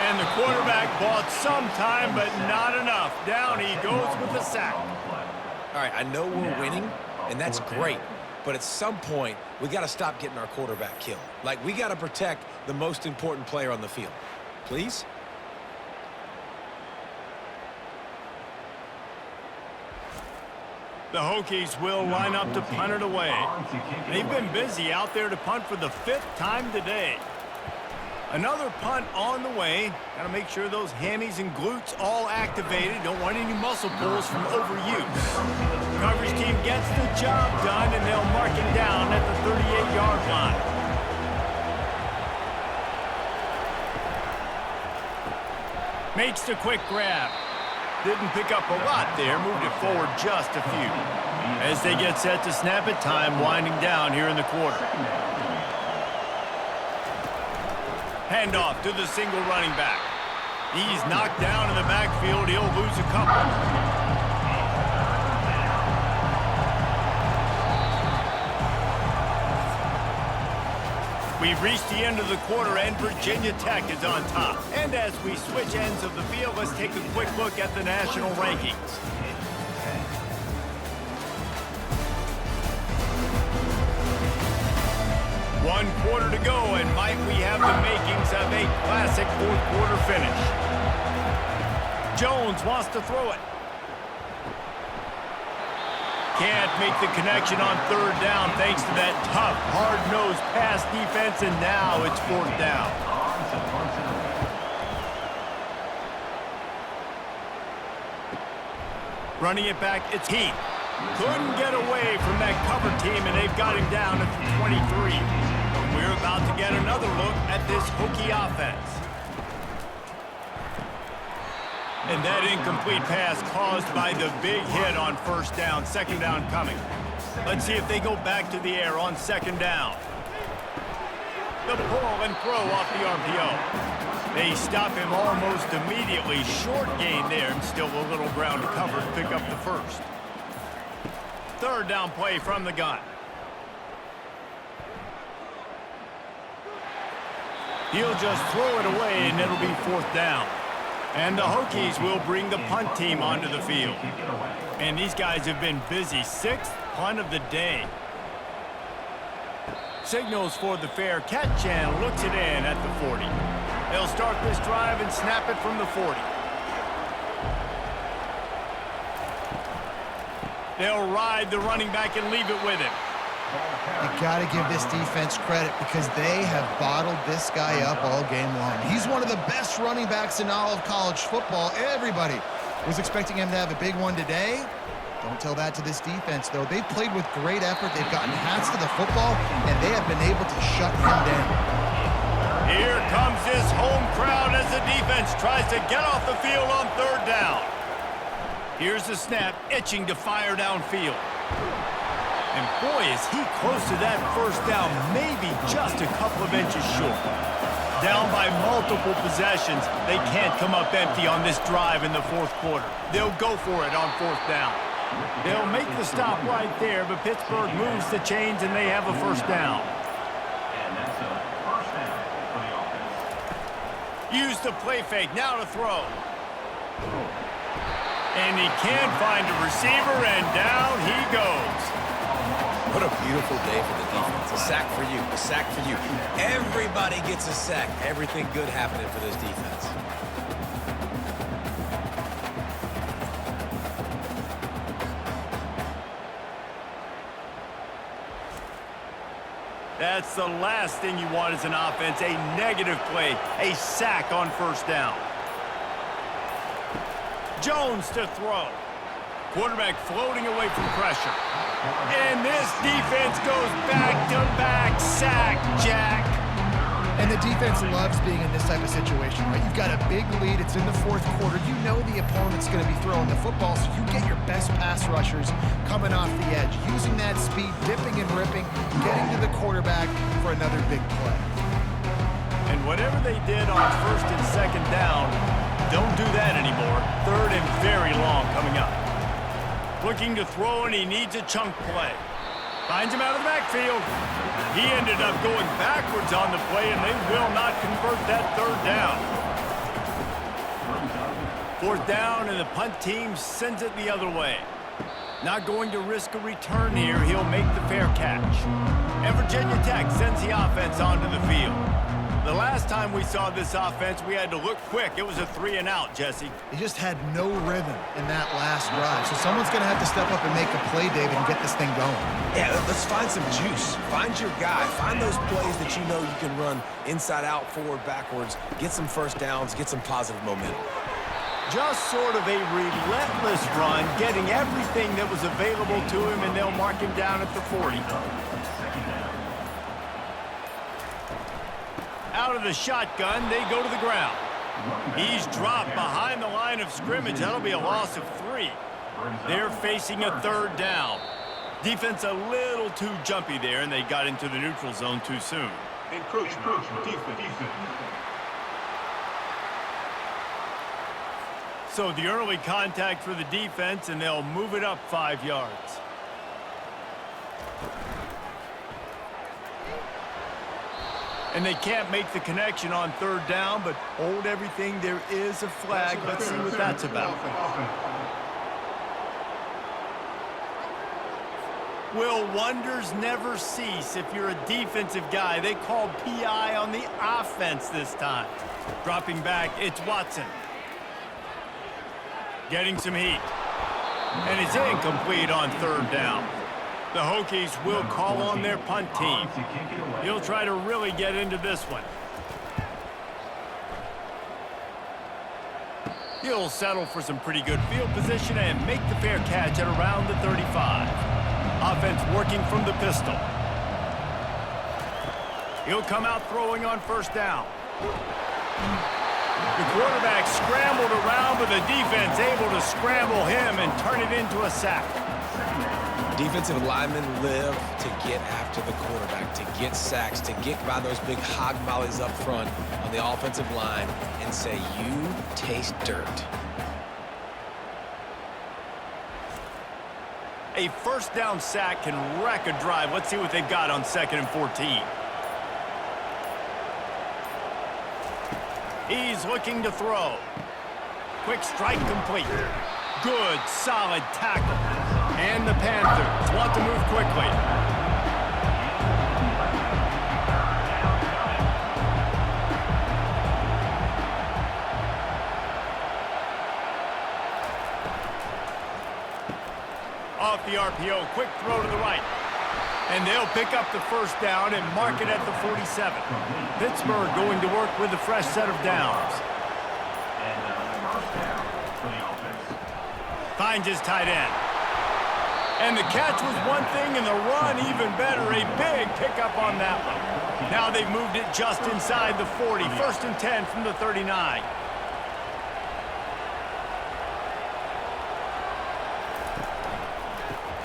And the quarterback bought some time, but not enough. Down he goes with the sack. All right, I know we're winning, and that's great. But at some point, we got to stop getting our quarterback killed. Like, we got to protect the most important player on the field. Please? The Hokies will line up to punt it away. They've been busy out there to punt for the 5th time today. Another punt on the way. Got to make sure those hammies and glutes all activated. Don't want any muscle pulls from overuse. Coverage team gets the job done, and they'll mark it down at the 38-yard line. Makes the quick grab. Didn't pick up a lot there, moved it forward just a few. As they get set to snap it, time winding down here in the quarter. Handoff to the single running back. He's knocked down in the backfield. He'll lose a couple. We've reached the end of the quarter, and Virginia Tech is on top. And as we switch ends of the field, let's take a quick look at the national rankings. One quarter to go, and might we have the makings of a classic fourth-quarter finish. Jones wants to throw it. Can't make the connection on 3rd down thanks to that tough, hard-nosed pass defense, and now it's 4th down. Running it back, it's Heath. Couldn't get away from that cover team, and they've got him down at the 23. We're about to get another look at this Hokie offense. And that incomplete pass caused by the big hit on first down, second down coming. Let's see if they go back to the air on second down. The pull and throw off the RPO. They stop him almost immediately. Short gain there and still a little ground to cover to pick up the first. Third down play from the gun. He'll just throw it away and it'll be fourth down. And the Hokies will bring the punt team onto the field. And these guys have been busy. Sixth punt of the day. Signals for the fair catch and looks it in at the 40. They'll start this drive and snap it from the 40. They'll ride the running back and leave it with him. You got to give this defense credit because they have bottled this guy up all game long. He's one of the best running backs in all of college football. Everybody was expecting him to have a big one today. Don't tell that to this defense, though. They've played with great effort. They've gotten hats to the football, and they have been able to shut him down. Here comes this home crowd as the defense tries to get off the field on third down. Here's the snap, itching to fire downfield. And boy, is he close to that first down, maybe just a couple of inches short. Down by multiple possessions, they can't come up empty on this drive in the fourth quarter. They'll go for it on fourth down. They'll make the stop right there, but Pittsburgh moves the chains and they have a first down. Use the play fake, now to throw. And he can't find a receiver, and down he goes. What a beautiful day for the defense. A sack for you, a sack for you. Everybody gets a sack. Everything good happening for this defense. That's the last thing you want as an offense, a negative play, a sack on first down. Jones to throw. Quarterback floating away from pressure. And this defense goes back-to-back sack, Jack. And the defense loves being in this type of situation, right? You've got a big lead. It's in the fourth quarter. You know the opponent's going to be throwing the football, so you get your best pass rushers coming off the edge, using that speed, dipping and ripping, getting to the quarterback for another big play. And whatever they did on first and second down, don't do that anymore. Third and very long coming up. Looking to throw, and he needs a chunk play. Finds him out of the backfield. He ended up going backwards on the play, and they will not convert that third down. Fourth down, and the punt team sends it the other way. Not going to risk a return here. He'll make the fair catch. And Virginia Tech sends the offense onto the field. The last time we saw this offense, we had to look quick. It was a 3-and-out, Jesse. They just had no rhythm in that last drive. So someone's going to have to step up and make a play, David, and get this thing going. Yeah, let's find some juice. Find your guy. Find those plays that you know you can run inside out, forward, backwards. Get some first downs. Get some positive momentum. Just sort of a relentless run, getting everything that was available to him, and they'll mark him down at the 40. Out of the shotgun, they go to the ground. He's dropped behind the line of scrimmage. That'll be a loss of 3. They're facing a third down. Defense a little too jumpy there, and they got into the neutral zone too soon. Encroachment, defense. So the early contact for the defense, and they'll move it up 5 yards. And they can't make the connection on third down, but hold everything. There is a flag. Let's see what that's about. Will wonders never cease if you're a defensive guy? They called PI on the offense this time. Dropping back, it's Watson. Getting some heat. And it's incomplete on third down. The Hokies will call on their punt team. He'll try to really get into this one. He'll settle for some pretty good field position and make the fair catch at around the 35. Offense working from the pistol. He'll come out throwing on first down. The quarterback scrambled around, but the defense able to scramble him and turn it into a sack. Defensive linemen live to get after the quarterback, to get sacks, to get by those big hog mollies up front on the offensive line and say, you taste dirt. A first down sack can wreck a drive. Let's see what they've got on 2nd and 14. He's looking to throw. Quick strike complete. Good, solid tackle. And the Panthers want to move quickly. Off the RPO, quick throw to the right. And they'll pick up the first down and mark it at the 47. Pittsburgh going to work with a fresh set of downs. Finds his tight end. And the catch was one thing, and the run even better. A big pickup on that one. Now they've moved it just inside the 40. 1st and 10 from the 39.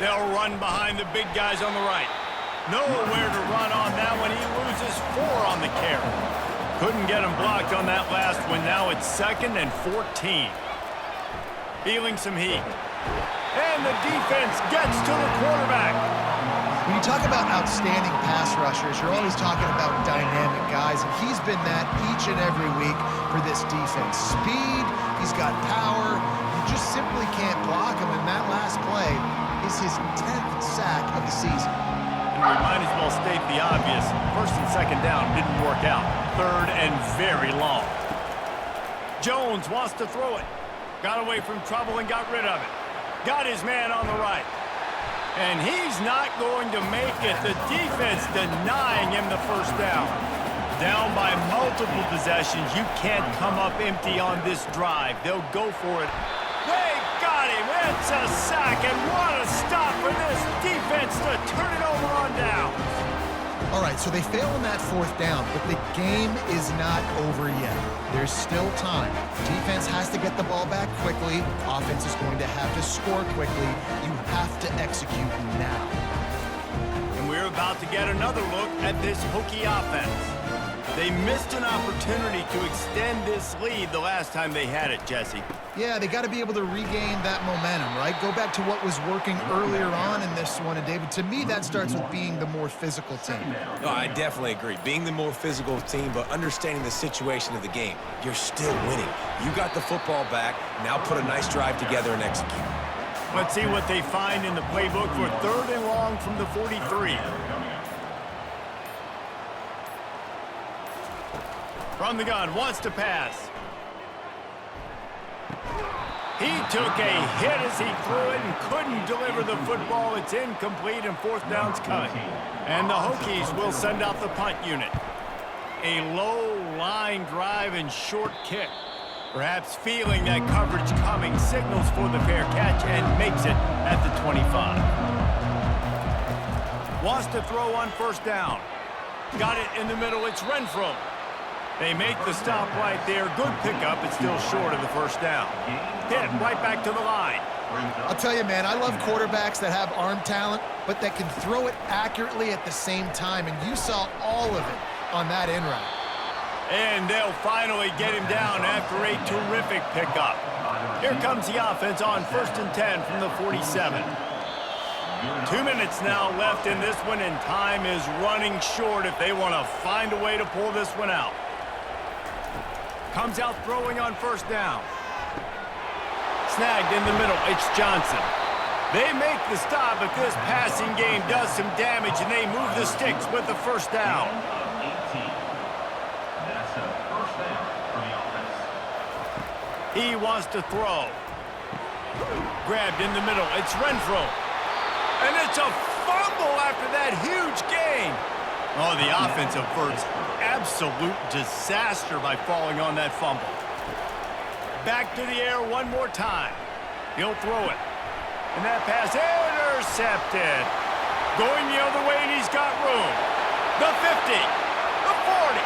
They'll run behind the big guys on the right. Nowhere to run on that one. He loses 4 on the carry. Couldn't get him blocked on that last one. Now it's 2nd and 14. Feeling some heat. And the defense gets to the quarterback. When you talk about outstanding pass rushers, you're always talking about dynamic guys, and he's been that each and every week for this defense. Speed, he's got power. You just simply can't block him, and that last play is his 10th sack of the season. And we might as well state the obvious. 1st and 2nd down didn't work out. 3rd and very long. Jones wants to throw it. Got away from trouble and got rid of it. Got his man on the right. And he's not going to make it. The defense denying him the first down. Down by multiple possessions. You can't come up empty on this drive. They'll go for it. They got him. It's a sack. And what a stop for this defense to turn it over on down. All right, so they fail on that 4th down, but the game is not over yet. There's still time. Defense has to get the ball back quickly. Offense is going to have to score quickly. You have to execute now. And we're about to get another look at this Hokie offense. They missed an opportunity to extend this lead the last time they had it, Jesse. Yeah, they got to be able to regain that momentum, right? Go back to what was working earlier on in this one. And, David, to me, that starts with being the more physical team. No, I definitely agree. Being the more physical team, but understanding the situation of the game. You're still winning. You got the football back. Now put a nice drive together and execute. Let's see what they find in the playbook for 3rd and long from the 43. From the gun, wants to pass. He took a hit as he threw it and couldn't deliver the football. It's incomplete and 4th down's coming. And the Hokies will send out the punt unit. A low line drive and short kick. Perhaps feeling that coverage coming, signals for the fair catch and makes it at the 25. Wants to throw on 1st down. Got it in the middle. It's Renfro. They make the stop right there. Good pickup. It's still short of the 1st down. Hit right back to the line. I'll tell you, man, I love quarterbacks that have arm talent, but that can throw it accurately at the same time. And you saw all of it on that in route. And they'll finally get him down after a terrific pickup. Here comes the offense on 1st and 10 from the 47. 2 minutes now left in this one, and time is running short if they want to find a way to pull this one out. Comes out throwing on 1st down. Snagged in the middle. It's Johnson. They make the stop, but this passing game does some damage, and they move the sticks with the 1st down. That's a 1st down for the offense. He wants to throw. Grabbed in the middle. It's Renfro. And it's a fumble after that huge gain. Oh, the offense averts absolute disaster by falling on that fumble. Back to the air one more time. He'll throw it. And that pass intercepted. Going the other way, and he's got room. The 50, the 40.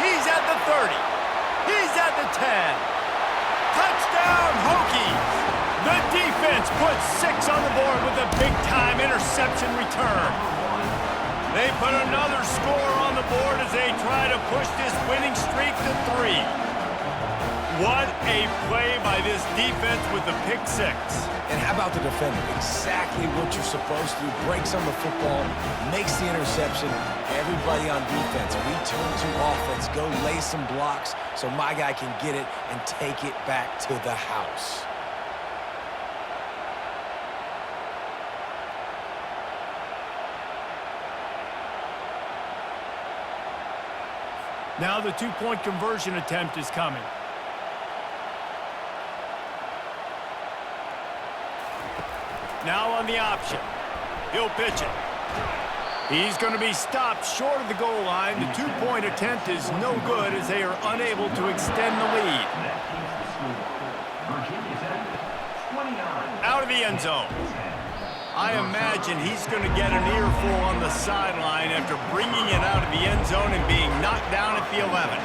He's at the 30. He's at the 10. Touchdown, Hokies! The defense puts 6 on the board with a big-time interception return. They put another score on the board as they try to push this winning streak to 3. What a play by this defense with the pick 6. And how about the defender? Exactly what you're supposed to do. Breaks on the football, makes the interception. Everybody on defense, return to offense. Go lay some blocks so my guy can get it and take it back to the house. Now the two-point conversion attempt is coming. Now on the option. He'll pitch it. He's going to be stopped short of the goal line. The two-point attempt is no good as they are unable to extend the lead. Out of the end zone. I imagine he's going to get an earful on the sideline after bringing it out of the end zone and being knocked down at the 11.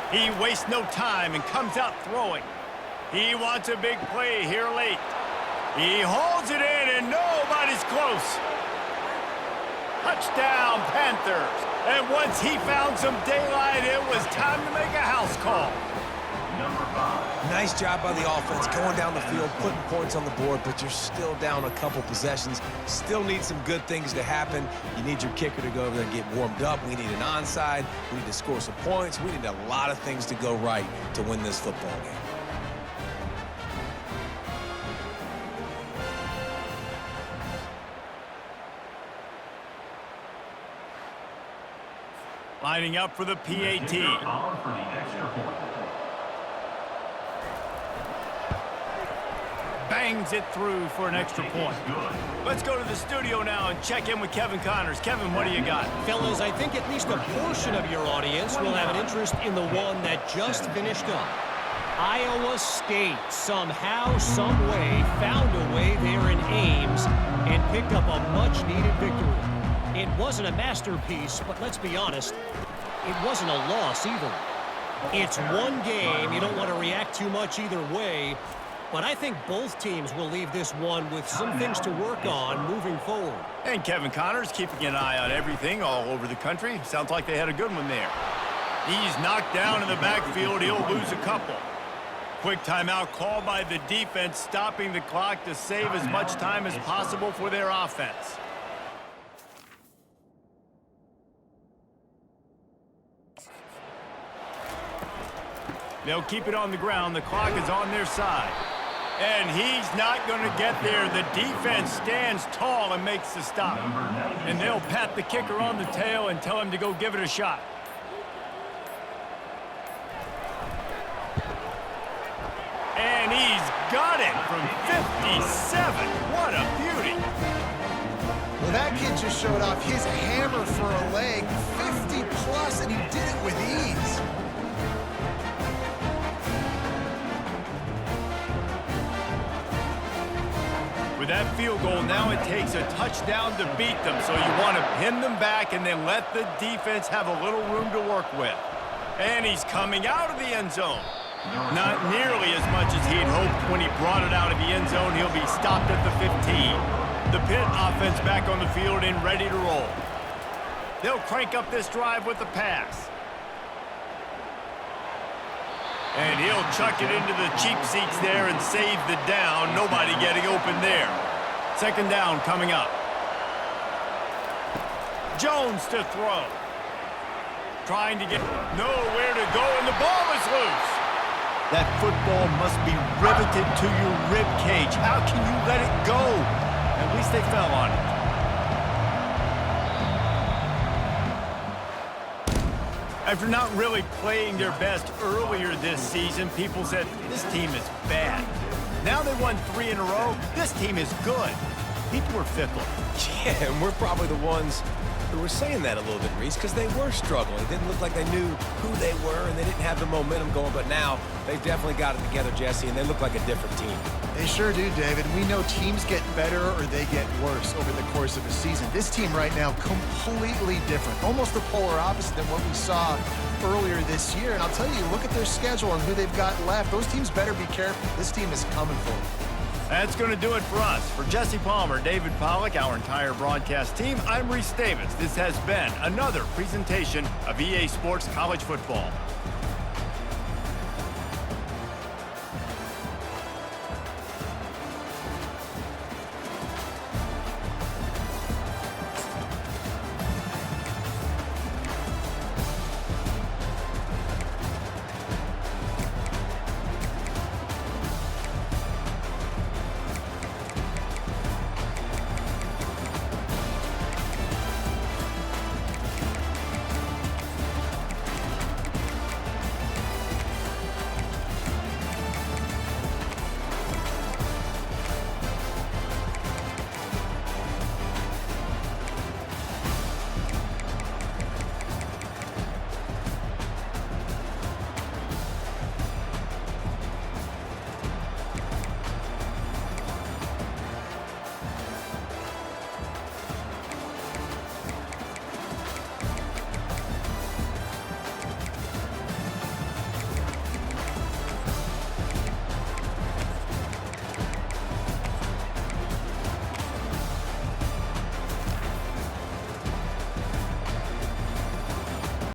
He wastes no time and comes out throwing. He wants a big play here late. He holds it in, and nobody's close. Touchdown, Panthers. And once he found some daylight, it was time to make a house call. Nice job by the offense, going down the field, putting points on the board, but you're still down a couple possessions. Still need some good things to happen. You need your kicker to go over there and get warmed up. We need an onside. We need to score some points. We need a lot of things to go right to win this football game. Lining up for the PAT. Bangs it through for an extra point. Let's go to the studio now and check in with Kevin Connors. Kevin, what do you got? Fellas, I think at least a portion of your audience will have an interest in the one that just finished up. Iowa State somehow, some way, found a way there in Ames and picked up a much-needed victory. It wasn't a masterpiece, but let's be honest, it wasn't a loss either. It's one game. You don't want to react too much either way. But I think both teams will leave this one with some things to work on moving forward. And Kevin Connors keeping an eye on everything all over the country. Sounds like they had a good one there. He's knocked down in the backfield. He'll lose a couple. Quick timeout called by the defense, stopping the clock to save as much time as possible for their offense. They'll keep it on the ground. The clock is on their side. And he's not going to get there. The defense stands tall and makes the stop. And they'll pat the kicker on the tail and tell him to go give it a shot. And he's got it from 57. What a beauty. Well, that kid just showed off his hammer for a leg, 50 plus, and he did it with ease. With that field goal, now it takes a touchdown to beat them, so you want to pin them back and then let the defense have a little room to work with. And he's coming out of the end zone. Not nearly as much as he'd hoped when he brought it out of the end zone. He'll be stopped at the 15. The Pitt offense back on the field and ready to roll. They'll crank up this drive with the pass. And he'll chuck it into the cheap seats there and save the down. Nobody getting open there. Second down coming up. Jones to throw. Trying to get nowhere to go, and the ball is loose. That football must be riveted to your rib cage. How can you let it go? At least they fell on it. After not really playing their best earlier this season, people said, this team is bad. Now they won 3 in a row. This team is good. people were fickle. Yeah, and we're probably the ones who were saying that a little bit, Reese, because they were struggling. It didn't look like they knew who they were, and they didn't have the momentum going. But now they've definitely got it together, Jesse, and they look like a different team. They sure do, David. We know teams get better or they get worse over the course of a season. This team right now, completely different. Almost the polar opposite than what we saw earlier this year. And I'll tell you, look at their schedule and who they've got left. Those teams better be careful. This team is coming for them. That's going to do it for us. For Jesse Palmer, David Pollack, our entire broadcast team, I'm Reese Davis. This has been another presentation of EA Sports College Football.